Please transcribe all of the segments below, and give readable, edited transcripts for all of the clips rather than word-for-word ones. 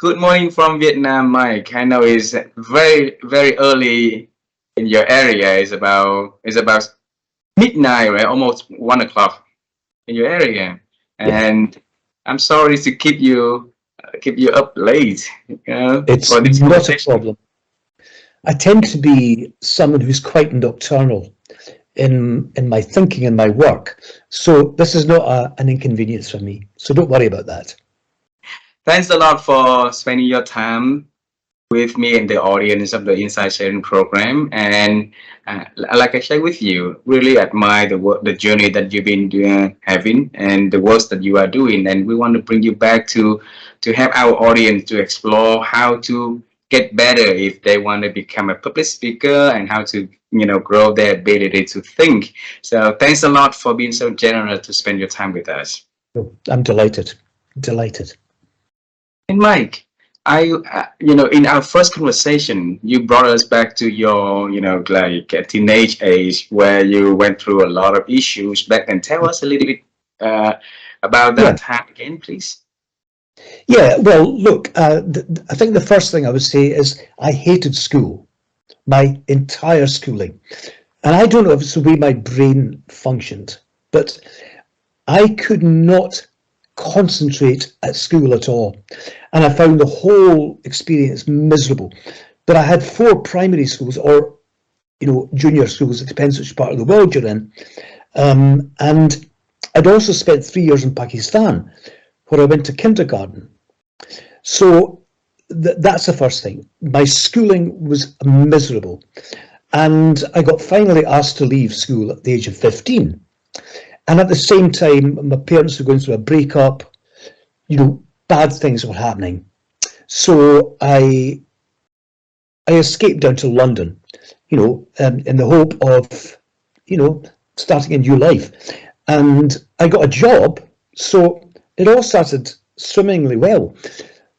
Good morning from Vietnam, Mike. I know it's very early in your area. It's about midnight, right? Almost 1 o'clock in your area, Yeah, and I'm sorry to keep you up late, it's for this not a conversation. problem. I tend to be someone who's quite nocturnal in my thinking and my work, so this is not an inconvenience for me. So don't worry about that. Thanks a lot for spending your time with me and the audience of the Insight Sharing program. And like I shared with you, really admire the work, the journey that you've been doing, having, and the works that you are doing. And we want to bring you back to help our audience to explore how to get better if they want to become a public speaker and how to grow their ability to think. So thanks a lot for being so generous to spend your time with us. So I'm delighted, delighted. And Mike, in our first conversation, you brought us back to your, like teenage age where you went through a lot of issues back then. Tell us a little bit uh, about Yeah, that time again, please. yeah. Well, look, I think the first thing I would say is I hated school, my entire schooling, and I don't know if it's the way my brain functioned, but I could not concentrate at school at all. And I found the whole experience miserable. But I had four primary schools or, junior schools, it depends which part of the world you're in. And I'd also spent 3 years in Pakistan where I went to kindergarten. So that's the first thing. My schooling was miserable. And I got finally asked to leave school at the age of 15. And at the same time, my parents were going through a breakup, bad things were happening. So I escaped down to London, in the hope of, starting a new life. And I got a job, so it all started swimmingly well.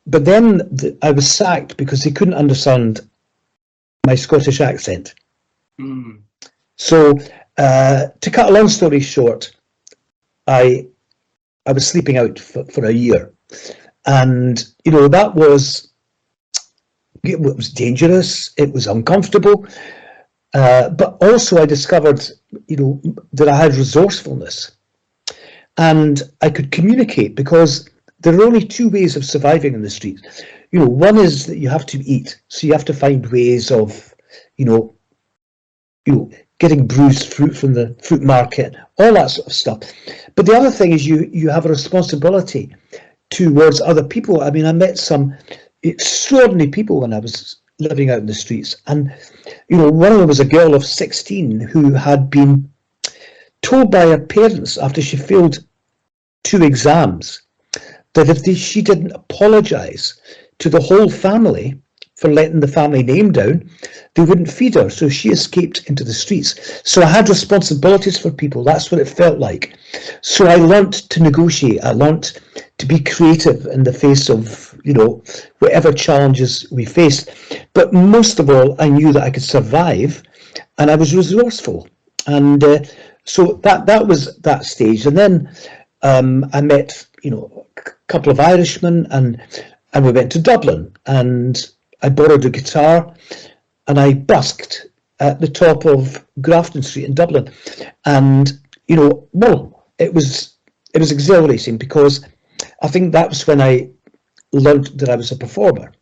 But then I was sacked because they couldn't understand my Scottish accent. Mm. So to cut a long story short, I I was sleeping out for a year, and that was dangerous. It was uncomfortable, but also I discovered that I had resourcefulness and I could communicate because there are only two ways of surviving in the streets. One is that you have to eat, so you have to find ways of you know you know, getting bruised fruit from the fruit market, all that sort of stuff. But the other thing is you have a responsibility towards other people. I mean, I met some extraordinary people when I was living out in the streets, and one of them was a girl of 16 who had been told by her parents after she failed two exams that if she didn't apologise to the whole family for letting the family name down, they wouldn't feed her. So she escaped into the streets. So I had responsibilities for people. That's what it felt like. So I learnt to negotiate. I learnt to be creative in the face of, whatever challenges we faced. But most of all, I knew that I could survive, and I was resourceful. And so that was that stage. And then I met, a couple of Irishmen, and we went to Dublin, and I borrowed a guitar and I busked at the top of Grafton Street in Dublin. And, well, it was exhilarating because I think that was when I learned that I was a performer.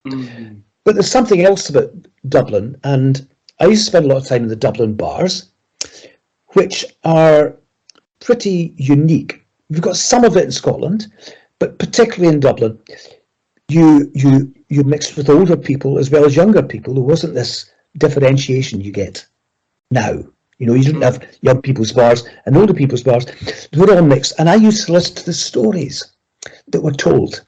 Mm. But there's something else about Dublin, and I used to spend a lot of time in the Dublin bars, which are pretty unique. We've got some of it in Scotland, but particularly in Dublin, you mixed with older people as well as younger people. There wasn't this differentiation you get now. You didn't Mm. have young people's bars and older people's bars. They were all mixed. And I used to listen to the stories that were told.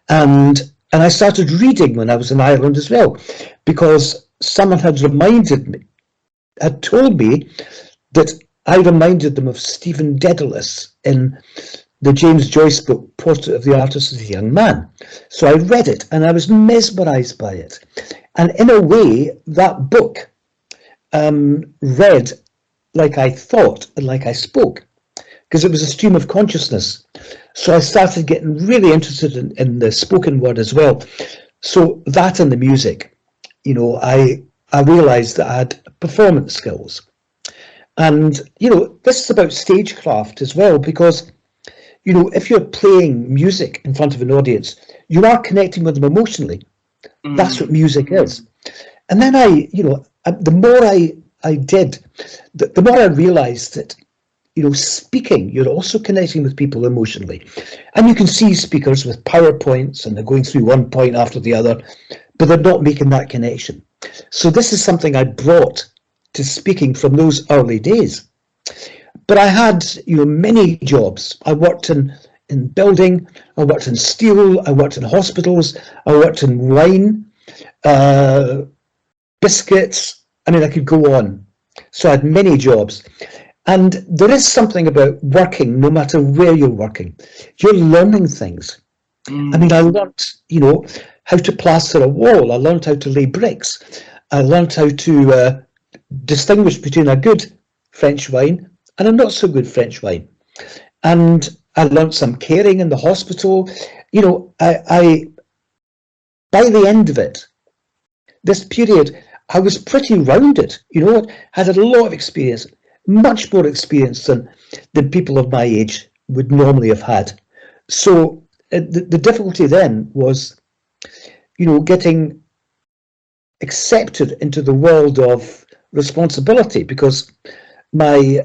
And I started reading when I was in Ireland as well, because someone had told me that I reminded them of Stephen Dedalus in the James Joyce book, Portrait of the Artist as a Young Man. So I read it and I was mesmerised by it. And in a way, that book read like I thought and like I spoke. because it was a stream of consciousness. So I started getting really interested in the spoken word as well. So that and the music, I realised that I had performance skills. And, this is about stagecraft as well, because, if you're playing music in front of an audience, you are connecting with them emotionally. That's what music is. And then the more I did, the more I realised that, speaking, you're also connecting with people emotionally. And you can see speakers with PowerPoints and they're going through one point after the other, but they're not making that connection. So this is something I brought to speaking from those early days. But I had, many jobs. I worked in building, I worked in steel, I worked in hospitals, I worked in wine, biscuits. I mean, I could go on. So I had many jobs. And there is something about working, no matter where you're working. You're learning things. I mean, I learned, how to plaster a wall. I learned how to lay bricks. I learned how to distinguish between a good French wine and a not so good French wine. And I learned some caring in the hospital. I by the end of it, this period, I was pretty rounded, had a lot of experience, much more experience than people of my age would normally have had. So the difficulty then was, getting accepted into the world of responsibility, because my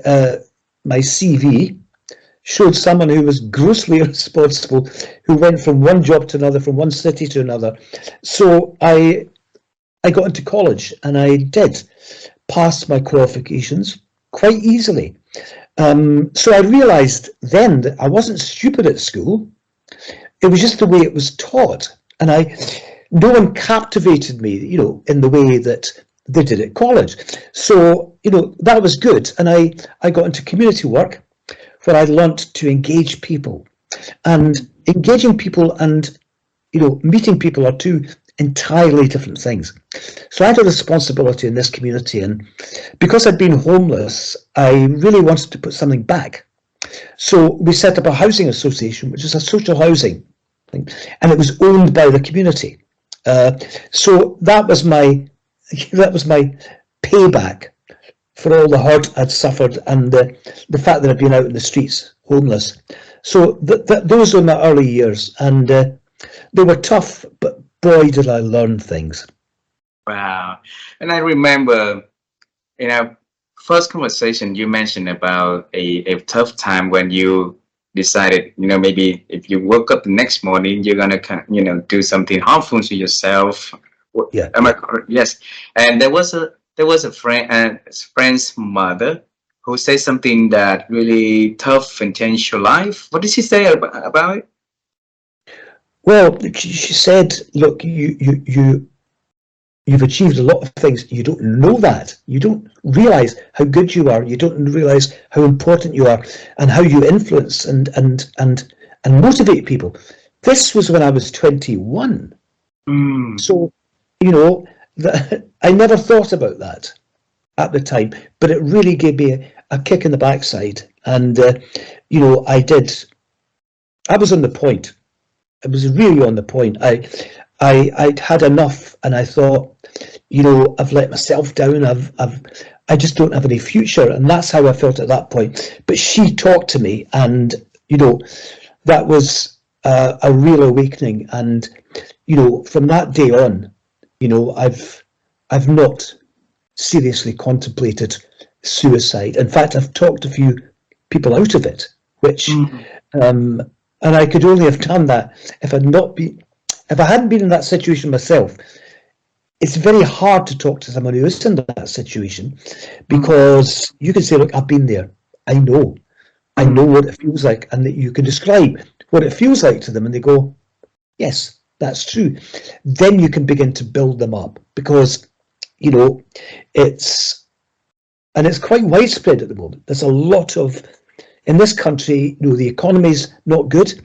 CV showed someone who was grossly irresponsible, who went from one job to another, from one city to another. So I got into college and I did pass my qualifications quite easily. So I realised then that I wasn't stupid at school. It was just the way it was taught. And no one captivated me, in the way that they did at college. So, that was good. And I got into community work where I learnt to engage people. And engaging people and, meeting people are two entirely different things. So I had a responsibility in this community. And because I'd been homeless, I really wanted to put something back. So we set up a housing association, which is a social housing thing, and it was owned by the community. So that was my payback for all the hurt I'd suffered and the fact that I'd been out in the streets, homeless. So those were my early years, and they were tough, but boy, did I learn things. Wow. And I remember in our first conversation, you mentioned about a tough time when you decided, maybe if you woke up the next morning, you're going to, do something harmful to yourself. Yeah. Am I correct? Yes. And there was a friend's mother who said something that really tough and changed your life. What did she say about it? Well, she said, look, you've achieved a lot of things. You don't know that. You don't realise how good you are. You don't realise how important you are and how you influence and motivate people. This was when I was 21. So, I never thought about that at the time, but it really gave me a kick in the backside. And, I was on the point. I was really on the point. I'd had enough, and I thought, I've let myself down. I just don't have any future, and that's how I felt at that point. But she talked to me, and that was a real awakening. And from that day on, I've not seriously contemplated suicide. In fact, I've talked a few people out of it, which, and I could only have done that if I hadn't been in that situation myself. It's very hard to talk to someone who is in that situation, because you can say, look, I've been there. I know what it feels like, and that you can describe what it feels like to them, and they go, yes, that's true. Then you can begin to build them up, because it's quite widespread at the moment. There's a lot of, in this country, the economy's not good.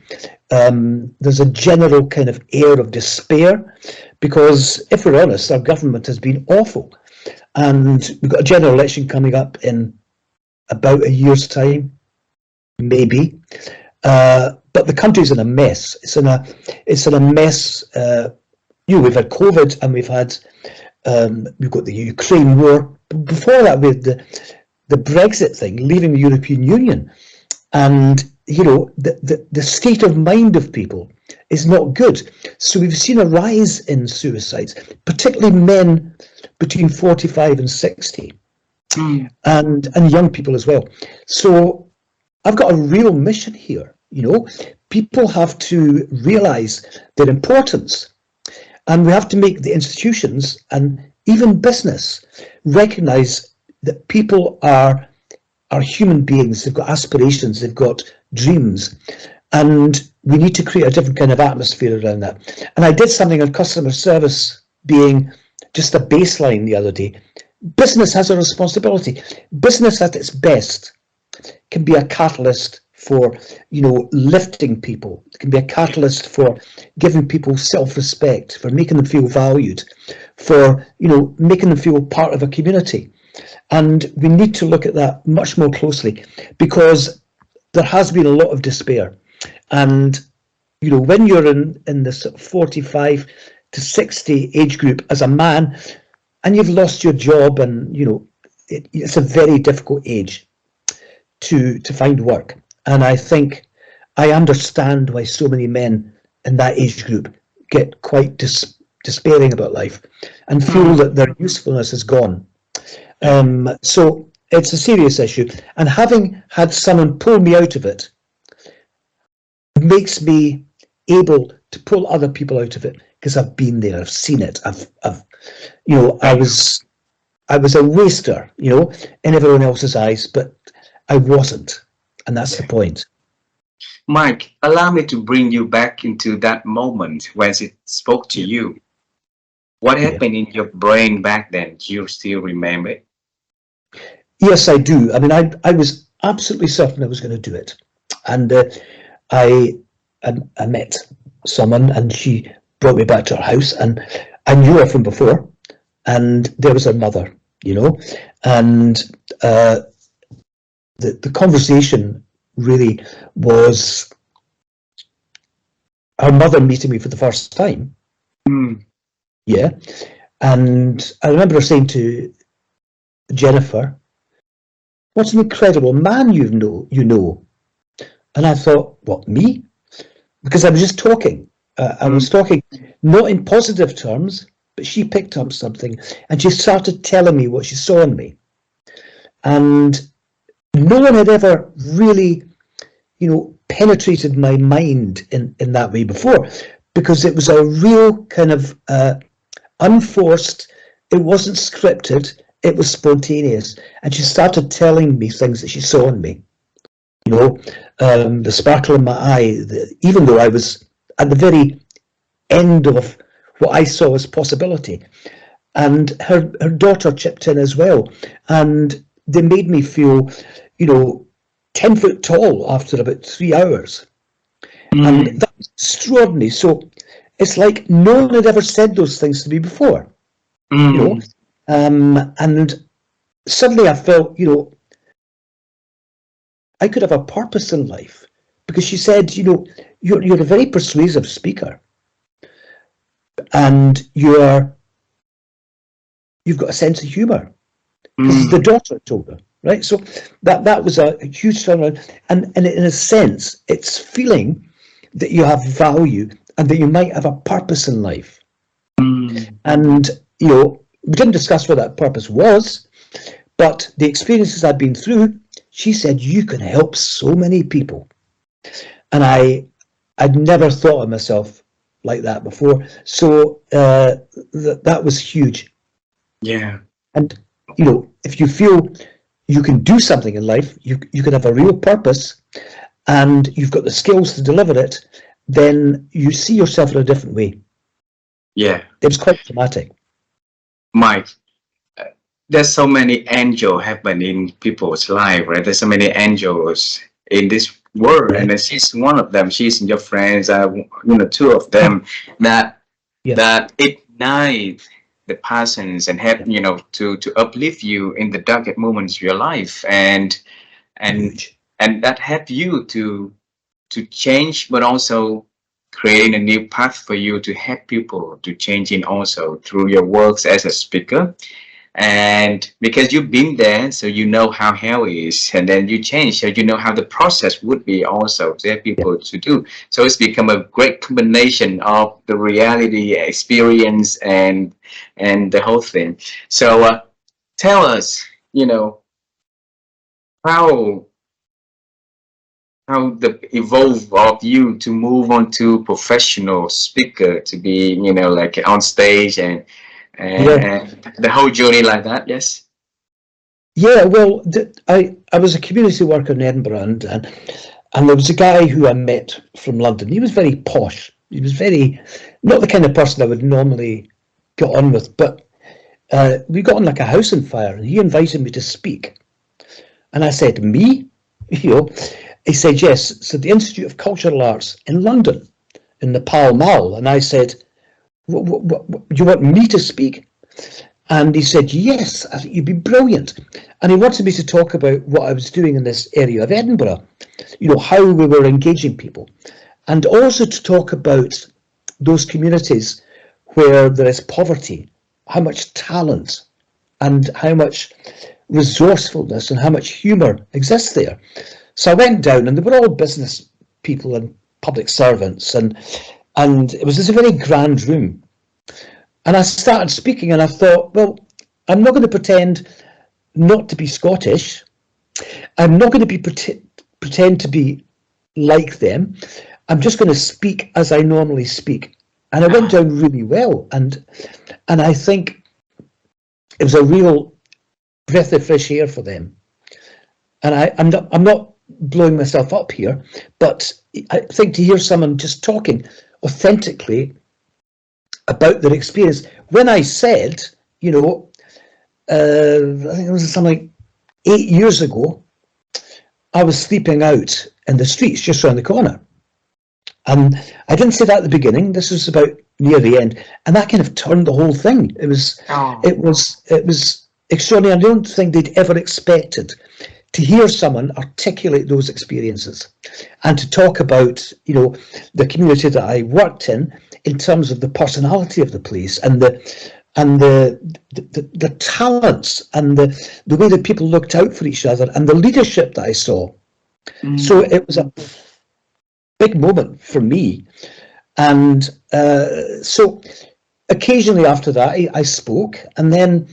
There's a general kind of air of despair, because if we're honest, our government has been awful, and we've got a general election coming up in about a year's time. maybe. But the country's in a mess. It's in a mess. We've had COVID, and we've got the Ukraine war. Before that, we had the Brexit thing, leaving the European Union, and the state of mind of people is not good. So we've seen a rise in suicides, particularly men between 45 and 60, and young people as well. So I've got a real mission here. People have to realize their importance, and we have to make the institutions and even business recognize that people are human beings. They've got aspirations, they've got dreams, and we need to create a different kind of atmosphere around that. And I did something on customer service being just a baseline the other day. Business has a responsibility. Business at its best can be a catalyst for lifting people. It can be a catalyst for giving people self-respect, for making them feel valued, for making them feel part of a community. And we need to look at that much more closely, because there has been a lot of despair. And when you're in the sort of 45 to 60 age group as a man, and you've lost your job, and it's a very difficult age to find work. And I think I understand why so many men in that age group get quite despairing about life and feel that their usefulness is gone. So it's a serious issue, and having had someone pull me out of it makes me able to pull other people out of it, because I've been there, I've seen it. I was a waster, in everyone else's eyes, but I wasn't, and that's the point. Mike, allow me to bring you back into that moment when it spoke to you. What happened in your brain back then? Do you still remember it? Yes, I do. I mean, I was absolutely certain I was going to do it. And I met someone, and she brought me back to her house, and I knew her from before, and there was her mother, and the conversation really was her mother meeting me for the first time. Yeah. And I remember her saying to Jennifer, "What an incredible man you know." And I thought, what, me? Because I was just talking. I was talking not in positive terms, but she picked up something, and she started telling me what she saw in me. And no one had ever really, penetrated my mind in that way before, because it was a real kind of unforced, it wasn't scripted, it was spontaneous. And she started telling me things that she saw in me. The sparkle in my eye, even though I was at the very end of what I saw as possibility. And her daughter chipped in as well. And they made me feel, 10 foot tall after about 3 hours. And that was extraordinary. So it's like no one had ever said those things to me before. And suddenly I felt, I could have a purpose in life, because she said, you're a very persuasive speaker, and you've got a sense of humour. This is the daughter told her, right? So that was a huge turnaround, and in a sense, it's feeling that you have value and that you might have a purpose in life. And we didn't discuss what that purpose was, but the experiences I'd been through, she said, you can help so many people. And I'd never thought of myself like that before. So that was huge. Yeah. And, if you feel you can do something in life, you can have a real purpose, and you've got the skills to deliver it, then you see yourself in a different way. Yeah. It was quite dramatic. Mike, there's so many angels happen in people's life, right? There's so many angels in this world, and she's one of them. She's your friends, two of them that ignite the passions and help to uplift you in the darkest moments of your life, and and that helped you to change, but also creating a new path for you to help people to change in also through your works as a speaker. And because you've been there, so you know how hell is, and then you change, so you know how the process would be also to help Yeah. people to do. So it's become a great combination of the reality experience and the whole thing. So tell us, you know, how how the evolve of you to move on to professional speaker to be, you know, like on stage Yeah. and the whole journey like that. Yes. Yeah, well, I was a community worker in Edinburgh, and there was a guy who I met from London. He was very posh. He was very not the kind of person I would normally get on with, but we got on like a house on fire, and he invited me to speak. And I said, me? You know, he said, yes, it's at the Institute of Cultural Arts in London, in the Pall Mall. And I said, do you want me to speak? And he said, yes, I think you'd be brilliant. And he wanted me to talk about what I was doing in this area of Edinburgh, you know, how we were engaging people, and also to talk about those communities where there is poverty, how much talent and how much resourcefulness and how much humour exists there. So I went down, and they were all business people and public servants, and it was this very grand room. And I started speaking, and I thought, well, I'm not going to pretend not to be Scottish. I'm not going to be pretend to be like them. I'm just going to speak as I normally speak. And I went down really well, and I think it was a real breath of fresh air for them. And I'm not blowing myself up here, but I think to hear someone just talking authentically about their experience. When I said, you know, I think it was something like 8 years ago, I was sleeping out in the streets just around the corner. And I didn't say that at the beginning. This was about near the end, and that kind of turned the whole thing. It was extraordinary. I don't think they'd ever expected to hear someone articulate those experiences and to talk about, you know, the community that I worked in terms of the personality of the place and the talents and the way that people looked out for each other and the leadership that I saw. So it was a big moment for me. And so occasionally after that, I spoke, and then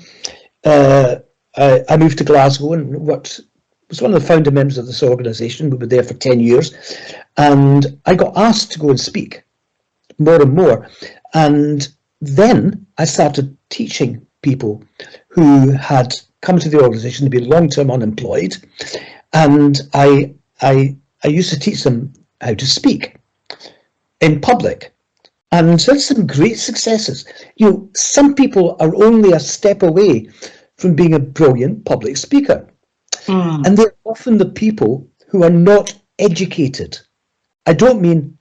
I moved to Glasgow and was one of the founder members of this organisation. We were there for 10 years, and I got asked to go and speak more and more. And then I started teaching people who had come to the organisation to be long-term unemployed, and I used to teach them how to speak in public. And there's some great successes. You know, some people are only a step away from being a brilliant public speaker. And they're often the people who are not educated. I don't mean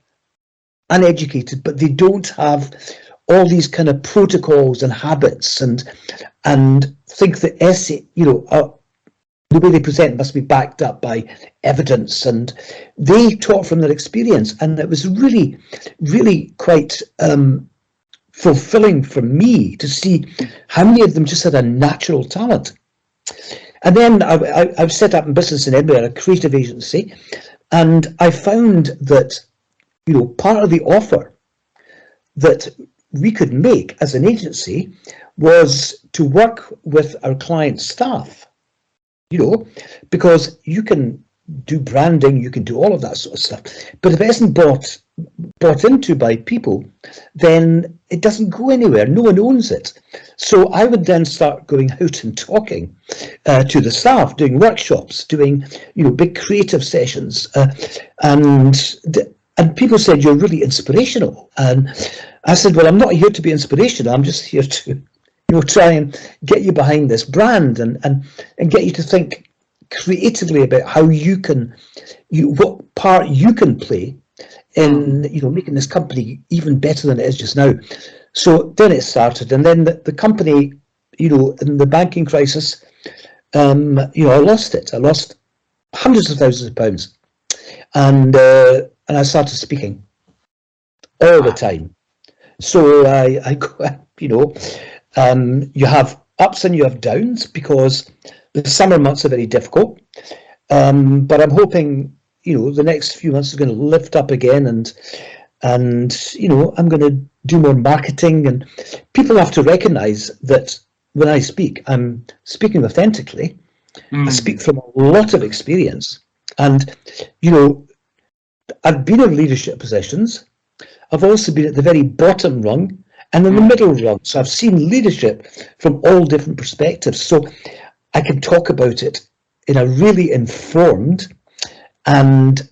uneducated, but they don't have all these kind of protocols and habits and think that essay, you know, the way they present must be backed up by evidence, and they taught from their experience, and it was really, really quite fulfilling for me to see how many of them just had a natural talent. And then I've set up in business in Edinburgh, a creative agency, and I found that, you know, part of the offer that we could make as an agency was to work with our client staff, you know, because you can do branding, you can do all of that sort of stuff, but if it isn't bought into by people, then it doesn't go anywhere. No one owns it. So I would then start going out and talking to the staff, doing workshops, doing, you know, big creative sessions, and people said, you're really inspirational. And I said, well, I'm not here to be inspirational. I'm just here to, you know, try and get you behind this brand and get you to think creatively about how you can, what part you can play in, you know, making this company even better than it is just now. So then it started, and then the company, you know, in the banking crisis, you know, I lost it. I lost hundreds of thousands of pounds, and I started speaking all the Wow. time. So I you know, you have ups and you have downs because the summer months are very difficult. But I'm hoping, you know, the next few months is going to lift up again, and you know, I'm going to do more marketing, and people have to recognise that when I speak, I'm speaking authentically. I Mm. speak from a lot of experience, and you know, I've been in leadership positions. I've also been at the very bottom rung and in the Mm. middle rung. So I've seen leadership from all different perspectives. So I can talk about it in a really informed and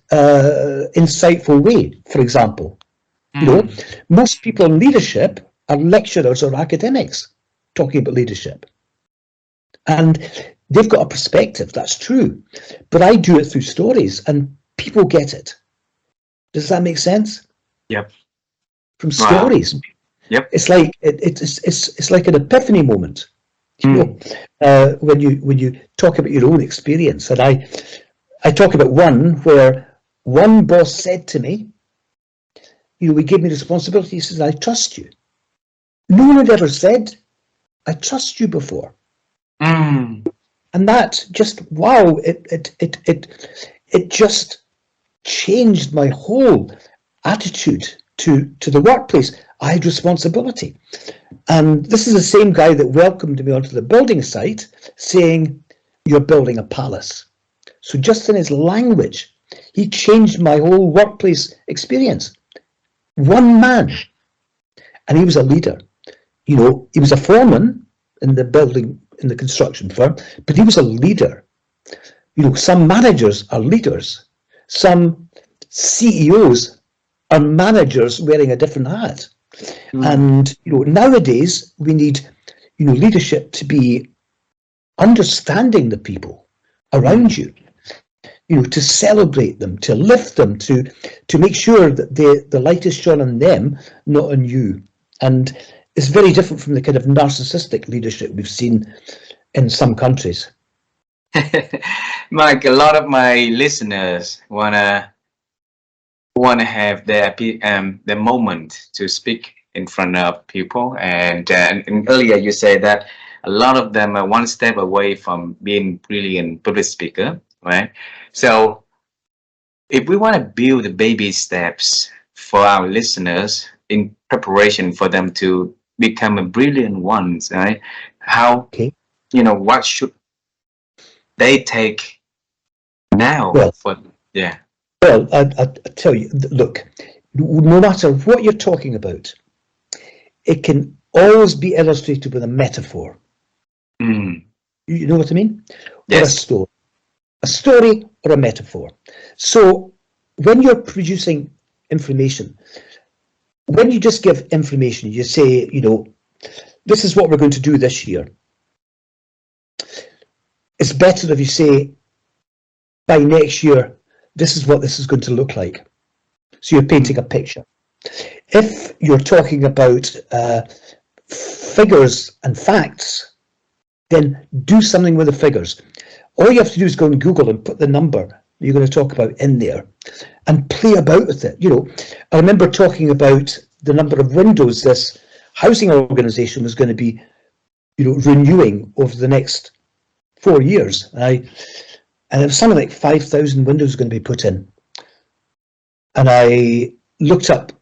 insightful way. For example, you know, Mm. most people in leadership are lecturers or academics talking about leadership. And they've got a perspective, that's true. But I do it through stories and people get it. Does that make sense? Yep. From Wow. stories. Yep. It's like it's like an epiphany moment, you know, Mm. when you talk about your own experience. And I talk about one where one boss said to me, you know, he gave me responsibility. He says, "I trust you." No one had ever said, "I trust you" before, Mm. and that just wow, it just changed my whole attitude to the workplace. I had responsibility. And this is the same guy that welcomed me onto the building site saying, "You're building a palace." So just in his language, he changed my whole workplace experience. One man, and he was a leader. You know, he was a foreman in the building, in the construction firm, but he was a leader. You know, some managers are leaders. Some CEOs are managers wearing a different hat. Mm. And you know, nowadays we need, you know, leadership to be understanding the people Mm. around you, you know, to celebrate them, to lift them, to make sure that the light is shone on them, not on you. And it's very different from the kind of narcissistic leadership we've seen in some countries. Mike, a lot of my listeners wanna have their moment to speak in front of people, and earlier you said that a lot of them are one step away from being brilliant public speaker, right? So if we want to build the baby steps for our listeners in preparation for them to become a brilliant ones, right? How, Okay. what should they take now Well, for, yeah. I tell you, look, no matter what you're talking about, it can always be illustrated with a metaphor. Mm. You know what I mean? Or Yes. a story or a metaphor. So when you're producing information, when you just give information, you say, you know, this is what we're going to do this year. It's better if you say, by next year, this is what this is going to look like. So you're painting a Mm. picture. If you're talking about figures and facts, then do something with the figures. All you have to do is go on Google and put the number you're going to talk about in there and play about with it. You know, I remember talking about the number of windows this housing organisation was going to be, you know, renewing over the next 4 years. And it was something like 5,000 windows going to be put in. And I looked up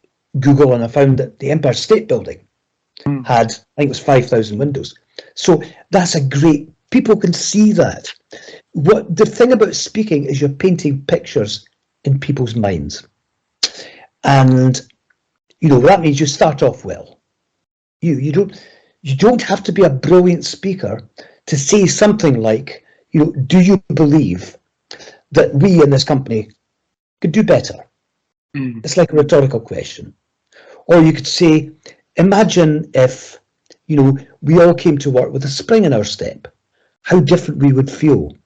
Google and I found that the Empire State Building Mm. had, I think it was 5,000 windows. So that's a great, people can see that. What the thing about speaking is you're painting pictures in people's minds. And you know, that means you start off well. You don't have to be a brilliant speaker to say something like, you know, do you believe that we in this company could do better? Mm. It's like a rhetorical question. Or you could say, imagine if, you know, we all came to work with a spring in our step, how different we would feel.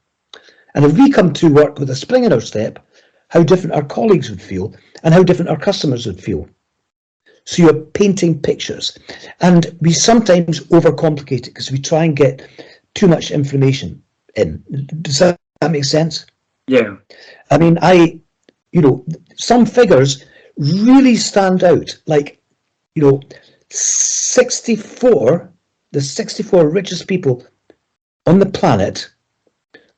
And if we come to work with a spring in our step, how different our colleagues would feel and how different our customers would feel. So you're painting pictures. And we sometimes overcomplicate it because we try and get too much information in. Does that make sense? Yeah. I mean, some figures really stand out. Like, 64, the 64 richest people on the planet,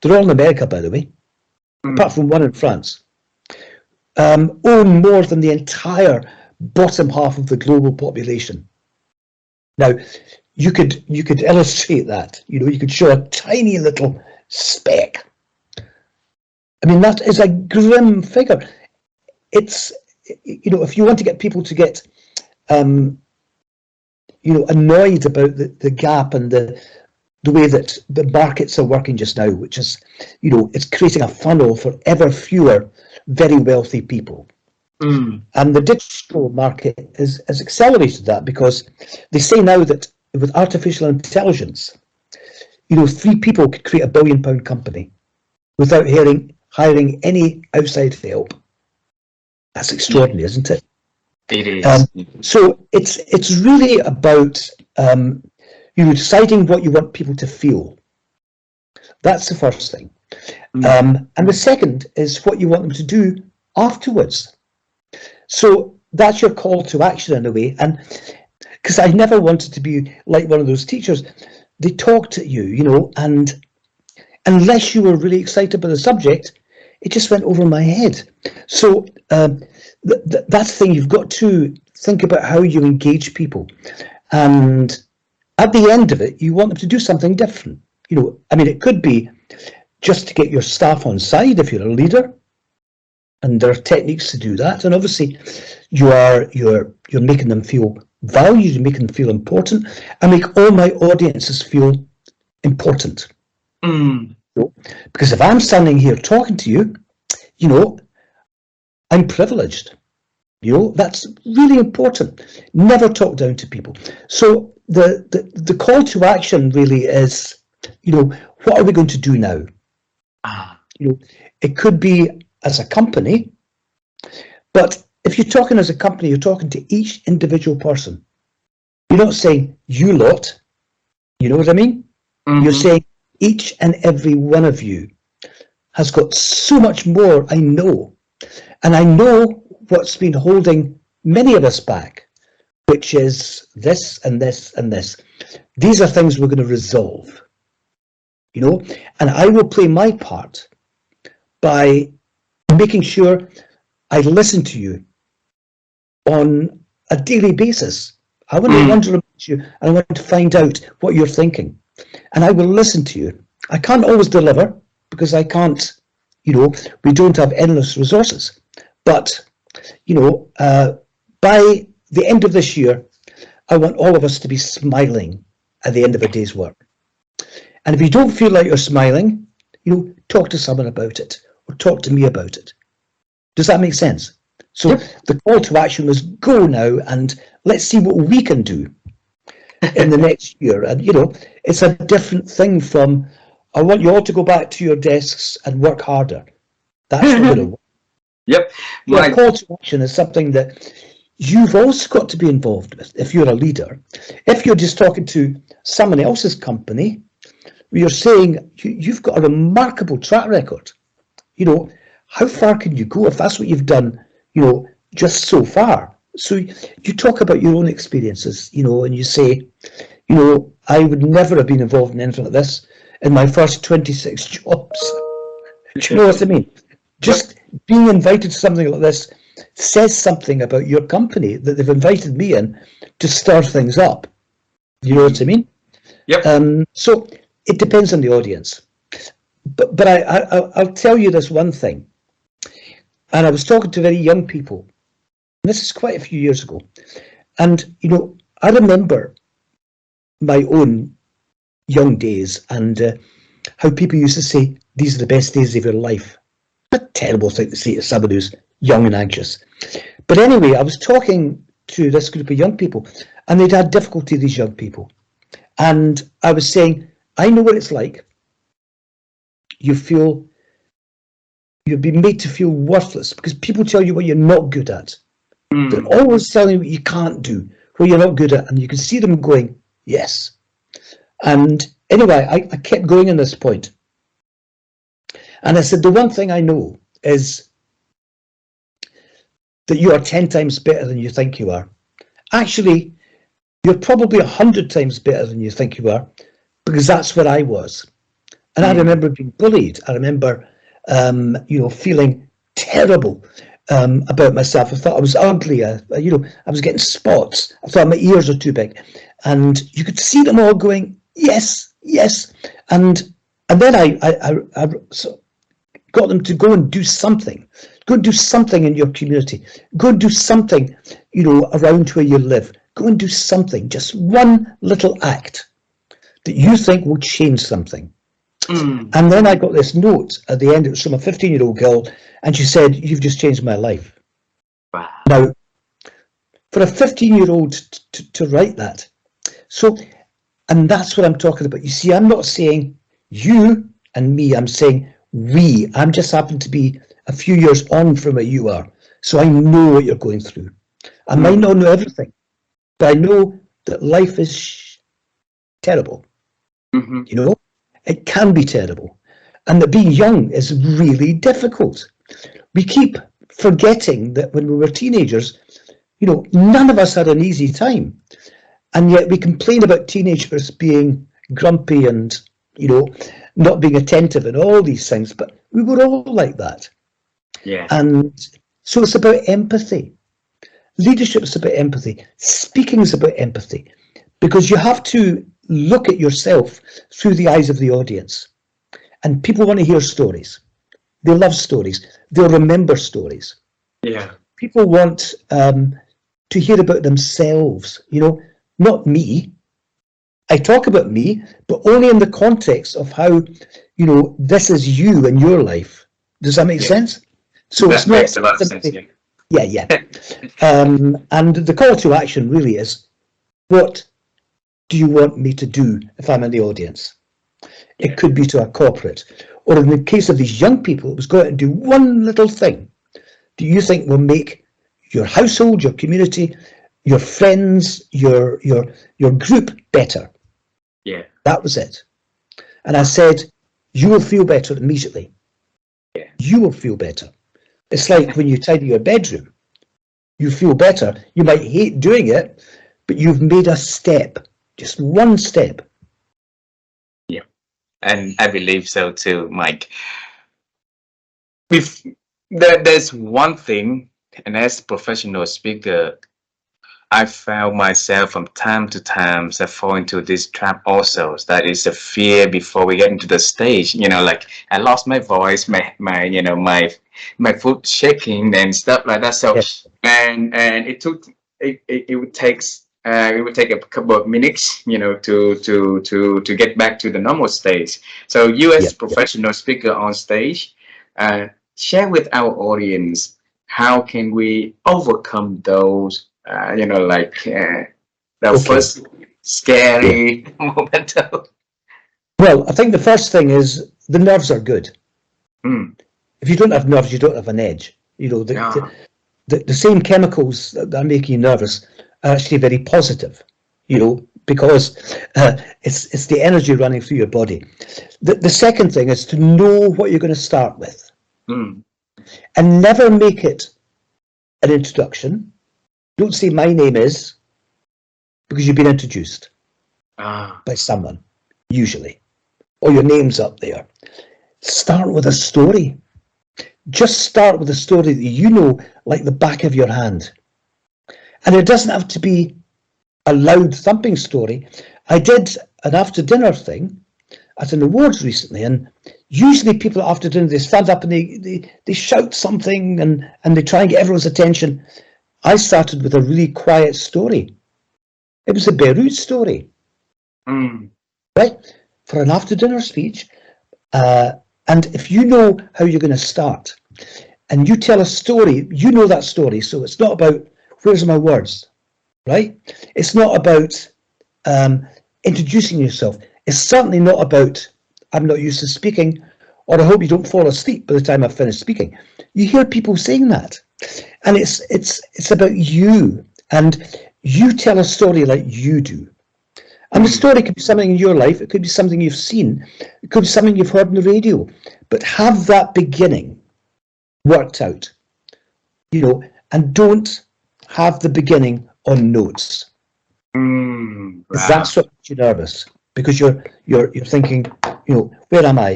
they're all in America, by the way, apart from one in France, own more than the entire bottom half of the global population. Now, you could illustrate that. You could show a tiny little speck. I mean, that is a grim figure. It's, if you want to get people to get, annoyed about the gap and the way that the markets are working just now, which is, it's creating a funnel for ever fewer very wealthy people. And the digital market has accelerated that, because they say now that with artificial intelligence, 3 people could create a £1 billion company without hiring any outside help. That's extraordinary, isn't it? It is. So it's really about deciding what you want people to feel. That's the first thing. And the second is what you want them to do afterwards. So that's your call to action in a way. And because I never wanted to be like one of those teachers, they talked at you, and unless you were really excited about the subject, it just went over my head. So that's the thing. You've got to think about how you engage people. And at the end of it, you want them to do something different. I mean, it could be just to get your staff on side if you're a leader. And there are techniques to do that. And obviously, you're making them feel valued, you're making them feel important, and make all my audiences feel important. Because if I'm standing here talking to you, I'm privileged. That's really important. Never talk down to people. So the call to action really is, what are we going to do now? It could be as a company, but if you're talking as a company, you're talking to each individual person. You're not saying you lot, you know what I mean? You're saying each and every one of you has got so much more I know. And I know what's been holding many of us back, which is this and this and this. These are things we're going to resolve, and I will play my part by making sure I listen to you on a daily basis. I want to wonder about you, and I want to find out what you're thinking. And I will listen to you. I can't always deliver, because I can't, we don't have endless resources. But, by the end of this year, I want all of us to be smiling at the end of a day's work. And if you don't feel like you're smiling, talk to someone about it, or talk to me about it. Does that make sense? So the call to action was go now, and let's see what we can do in the next year. And, it's a different thing from, I want you all to go back to your desks and work harder. That's not going to work. Yep. Your call to action is something that you've also got to be involved with if you're a leader. If you're just talking to someone else's company, you're saying you've got a remarkable track record. How far can you go if that's what you've done, just so far? So you talk about your own experiences, and you say, I would never have been involved in anything like this in my first 26 jobs. Do you know what I mean? Just being invited to something like this says something about your company, that they've invited me in to stir things up. You know what I mean? Yep. So it depends on the audience. But I'll tell you this one thing. And I was talking to very young people. This is quite a few years ago. And, I remember my own young days and how people used to say, these are the best days of your life. A terrible thing to say to someone who's young and anxious. But anyway, I was talking to this group of young people, and they'd had difficulty, these young people. And I was saying, I know what it's like. You've been made to feel worthless because people tell you what you're not good at. They're always telling you what you can't do, what you're not good at, and you can see them going, yes. And anyway, I kept going on this point. And I said, the one thing I know is that you are 10 times better than you think you are. Actually, you're probably 100 times better than you think you are, because that's where I was. And I remember being bullied. I remember, feeling terrible about myself. I thought I was ugly. I was getting spots. I thought my ears are too big. And you could see them all going, yes, yes. And then I got them to go and do something. Go and do something in your community. Go and do something, around where you live. Go and do something, just one little act that you think will change something. And then I got this note at the end. It was from a 15-year-old girl, and she said, "You've just changed my life." Wow. Now, for a 15-year-old to write that, and that's what I'm talking about. You see, I'm not saying you and me, I'm saying we. I'm just happen to be a few years on from where you are, so I know what you're going through. I might not know everything, but I know that life is terrible. It can be terrible, and that being young is really difficult. We keep forgetting that when we were teenagers, none of us had an easy time, and yet we complain about teenagers being grumpy and not being attentive and all these things, but we were all like that. Yeah. And so it's about empathy. Leadership is about empathy. Speaking is about empathy, because you have to look at yourself through the eyes of the audience. And people want to hear stories. They love stories. They'll remember stories. Yeah. People want to hear about themselves, not me. I talk about me, but only in the context of how, this is you and your life. Does that make sense? So that it's not makes a lot of sense. Yeah. And the call to action really is, what do you want me to do if I'm in the audience? It could be to a corporate, or in the case of these young people, it was going to do one little thing that you think will make your household, your community, your friends, your group better. Yeah. That was it. And I said, you will feel better immediately. Yeah. You will feel better. It's like when you tidy your bedroom, you feel better. You might hate doing it, but you've made a step, just one step. Yeah. And I believe so too, Mike. There's one thing, and as a professional speaker, I found myself from time to time I fall into this trap also. That is a fear before we get into the stage. Like I lost my voice, my foot shaking and stuff like that. So Yes. and it would take a couple of minutes, to get back to the normal stage. So you as Yep. professional speaker on stage, share with our audience, how can we overcome those the Okay. first scary moment of. Well, I think the first thing is the nerves are good. Mm. If you don't have nerves, you don't have an edge. The same chemicals that are making you nervous are actually very positive, because it's the energy running through your body. The second thing is to know what you're going to start with, and never make it an introduction. Don't say my name is, because you've been introduced by someone, usually, or your name's up there. Start with a story. Just start with a story that you know like the back of your hand. And it doesn't have to be a loud thumping story. I did an after dinner thing at an awards recently, and usually people after dinner, they stand up and they shout something and they try and get everyone's attention. I started with a really quiet story. It was a Beirut story, right? For an after dinner speech. And if you know how you're going to start, and you tell a story, you know that story. So it's not about, where's my words, right? It's not about introducing yourself. It's certainly not about, I'm not used to speaking, or I hope you don't fall asleep by the time I've finished speaking. You hear people saying that. And it's about you. And you tell a story like you do. And the story could be something in your life. It could be something you've seen. It could be something you've heard on the radio. but have that beginning worked out, and don't have the beginning on notes. Because Wow. that's what makes you nervous, because you're thinking, where am I?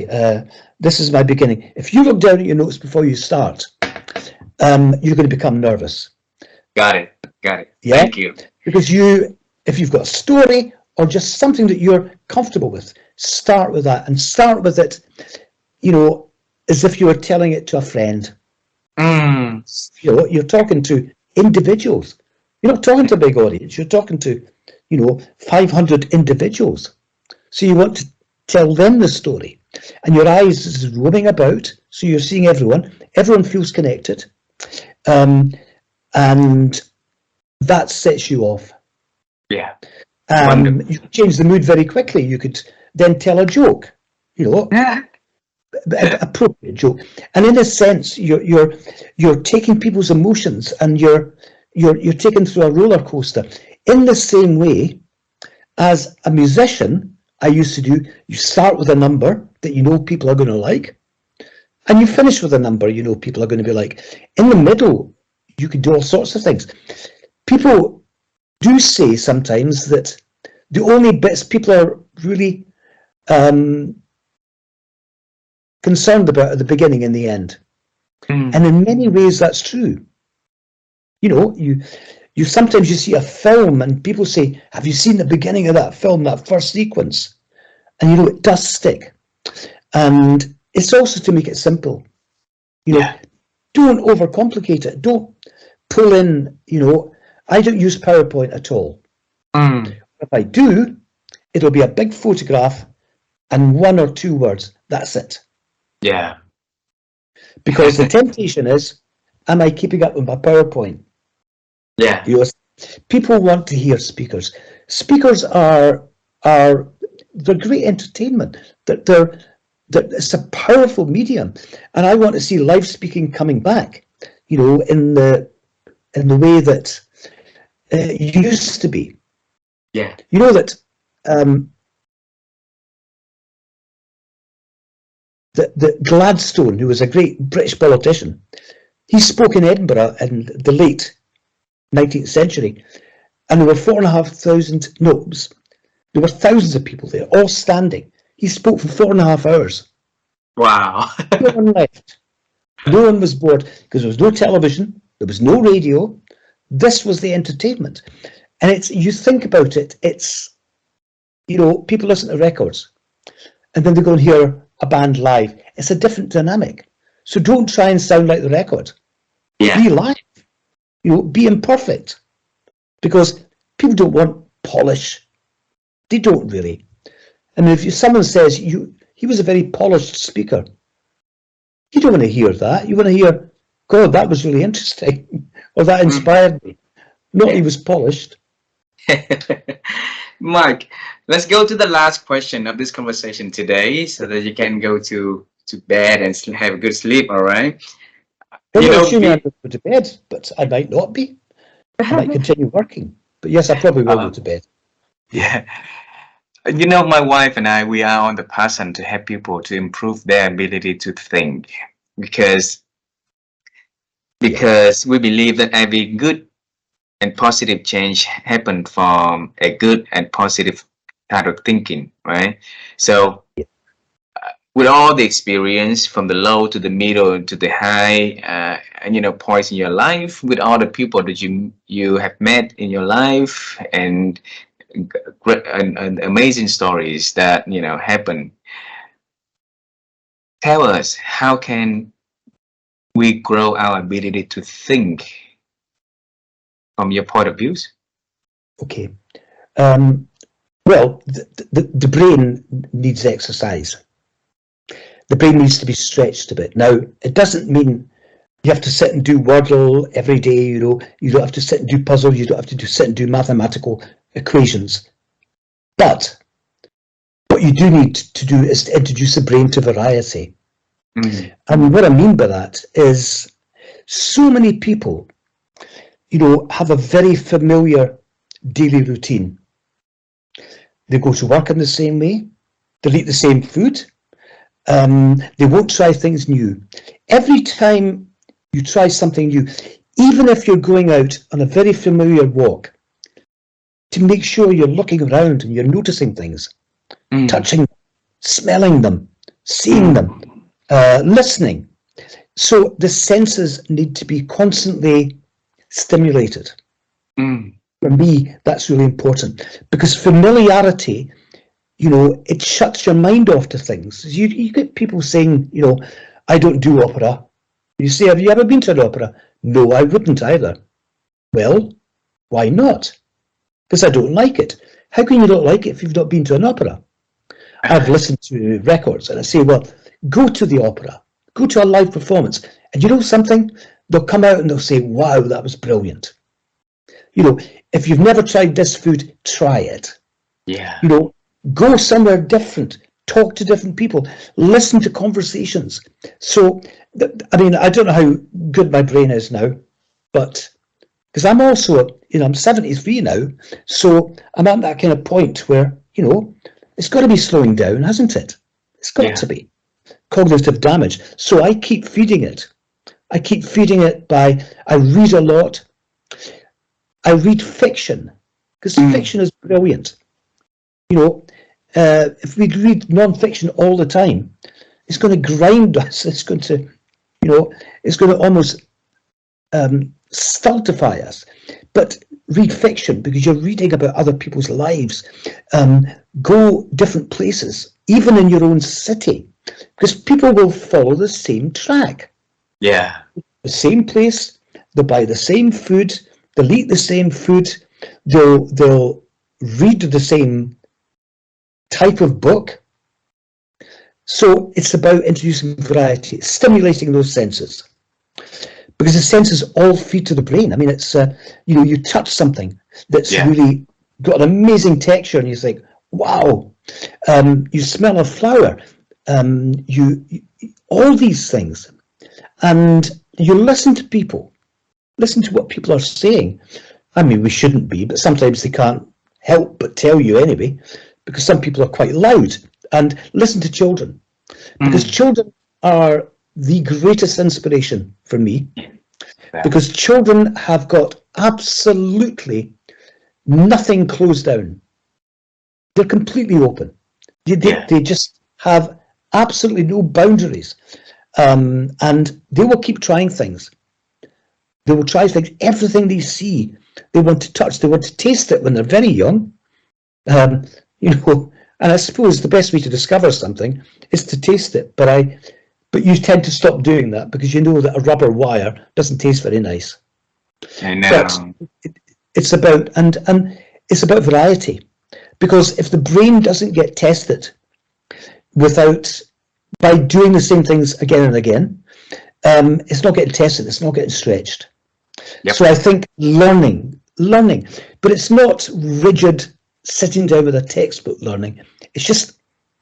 This is my beginning. If you look down at your notes before you start, you're going to become nervous. Got it. Got it. Yeah, Thank you. because if you've got a story or just something that you're comfortable with, start with that, and start with it, as if you were telling it to a friend. You're talking to individuals. You're not talking to a big audience. You're talking to, 500 individuals. So you want to tell them the story, and your eyes is roaming about, so you're seeing everyone. Everyone feels connected, and that sets you off. Yeah. Wonderful. You could change the mood very quickly. You could then tell a joke, Yeah. appropriate joke, and in a sense, you're taking people's emotions and you're taken through a roller coaster. In the same way as a musician, I used to do. You start with a number that people are going to like, and you finish with a number people are going to be like. In the middle, you can do all sorts of things. People do say sometimes that the only bits people are really concerned about at the beginning and the end. And in many ways that's true. You sometimes you see a film and people say, have you seen the beginning of that film, that first sequence? And it does stick. And it's also to make it simple. Don't overcomplicate it. Don't pull in, I don't use PowerPoint at all. If I do, it'll be a big photograph and 1 or 2 words. That's it. Yeah. Because the temptation is, am I keeping up with my PowerPoint? Yeah. People want to hear speakers. Speakers they're great entertainment. It's a powerful medium, and I want to see live speaking coming back. In the way that it used to be. Yeah. That Gladstone, who was a great British politician, he spoke in Edinburgh in the late 19th century, and there were 4,500. No, there were thousands of people there, all standing. He spoke for 4.5 hours. Wow. No one left. No one was bored because there was no television, there was no radio. This was the entertainment, and you think about it. It's people listen to records, and then they go and hear a band live. It's a different dynamic. So don't try and sound like the record. Yeah. Be live. Be imperfect, because people don't want polish. They don't really. And if someone says he was a very polished speaker, you don't want to hear that. You want to hear, God, that was really interesting, or that inspired me. Not he was polished. Mike, let's go to the last question of this conversation today, so that you can go to bed and have a good sleep. All right. Well, I'm going to go to bed, but I might not be. I might continue working. But yes, I probably will go to bed. Yeah. My wife and I, we are on the passion to help people to improve their ability to think, because we believe that every good and positive change happens from a good and positive kind of thinking, right? So with all the experience from the low to the middle to the high, and points in your life, with all the people that you have met in your life, and great and amazing stories that happen, tell us, how can we grow our ability to think from your point of views? Okay. Well, the brain needs exercise. The brain needs to be stretched a bit. Now, it doesn't mean you have to sit and do Wordle every day. You don't have to sit and do puzzles. You don't have to sit and do mathematical equations. But what you do need to do is to introduce the brain to variety. And what I mean by that is, so many people, have a very familiar daily routine. They go to work in the same way. They'll eat the same food. They won't try things new. Every time you try something new, even if you're going out on a very familiar walk, to make sure you're looking around and you're noticing things, touching them, smelling them, seeing them, listening. So the senses need to be constantly stimulated. For me, that's really important, because familiarity, it shuts your mind off to things. You get people saying, I don't do opera. You say, have you ever been to an opera? No, I wouldn't either. Well, why not? Because I don't like it. How can you not like it if you've not been to an opera? I've listened to records and I say, well, go to the opera, go to a live performance, and you know something? They'll come out and they'll say, wow, that was brilliant. If you've never tried this food, try it. Yeah. Go somewhere different, talk to different people, listen to conversations. So, I don't know how good my brain is now, but because I'm also, I'm 73 now, so I'm at that kind of point where, it's got to be slowing down, hasn't it? It's got to be. Cognitive damage. So I keep feeding it. I keep feeding it I read a lot. I read fiction, because fiction is brilliant. If we read non-fiction all the time, it's going to grind us. It's going to, it's going to almost stultify us. But read fiction, because you're reading about other people's lives. Go different places, even in your own city, because people will follow the same track. Yeah. The same place, they'll buy the same food, they'll eat the same food, they'll read the same type of book. So it's about introducing variety, stimulating those senses, because the senses all feed to the brain. It's you touch something that's really got an amazing texture, and you think, wow. You smell a flower, you all these things, and you listen to people, listen to what people are saying. We shouldn't be, but sometimes they can't help but tell you anyway, because some people are quite loud. And listen to children, because children are the greatest inspiration for me, because children have got absolutely nothing closed down. They're completely open. They just have absolutely no boundaries, and they will keep trying things. They will try things, everything they see, they want to touch, they want to taste it when they're very young. And I suppose the best way to discover something is to taste it, but you tend to stop doing that, because you know that a rubber wire doesn't taste very nice. I know. But it's about it's about variety, because if the brain doesn't get tested by doing the same things again and again, it's not getting tested, it's not getting stretched. So I think learning, but it's not rigid sitting down with a textbook learning. It's just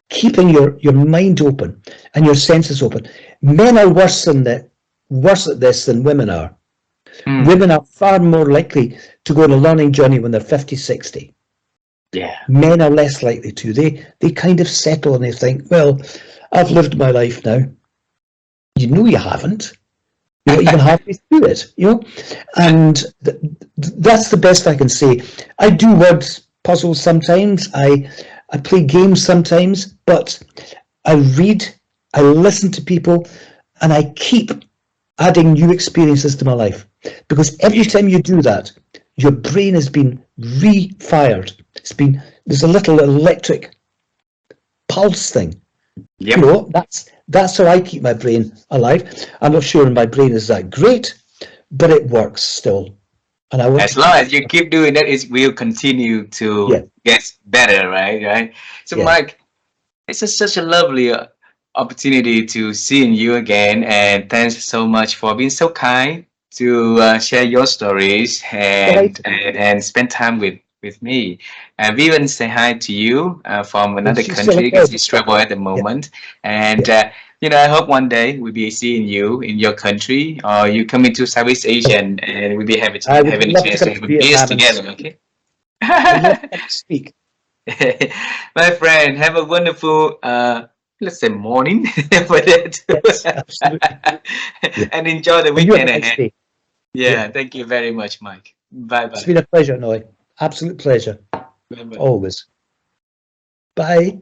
keeping your mind open and your senses open. Men are worse at this than women are. Women are far more likely to go on a learning journey when they're 50, 60. Yeah. Men are less likely to. They kind of settle and they think, well, I've lived my life now. You haven't. You're not even halfway through it, and that's the best I can say. I do word puzzles sometimes. I play games sometimes, but I read, I listen to people, and I keep adding new experiences to my life, because every time you do that, your brain has been re-fired. There's a little electric pulse thing. That's how I keep my brain alive. I'm not sure my brain is that great, but it works still. And as long as you keep doing that, it will continue to get better, right? So Mike, it's such a lovely opportunity to seeing you again, and thanks so much for being so kind to share your stories and spend time with me. And we even say hi to you from another country, because he's travel at the moment. And I hope one day we'll be seeing you in your country, or you come into Southeast Asia, and we'll be having a chance to have a beers together. Okay. I'd love to speak. My friend, have a wonderful let's say morning for Yes, absolutely. that. Yeah. And enjoy the And you have weekend a nice ahead. day. Yeah, Yeah. thank you very much, Mike. Bye It's bye. been a pleasure, Noy. Absolute pleasure. Bye bye. Always. Bye.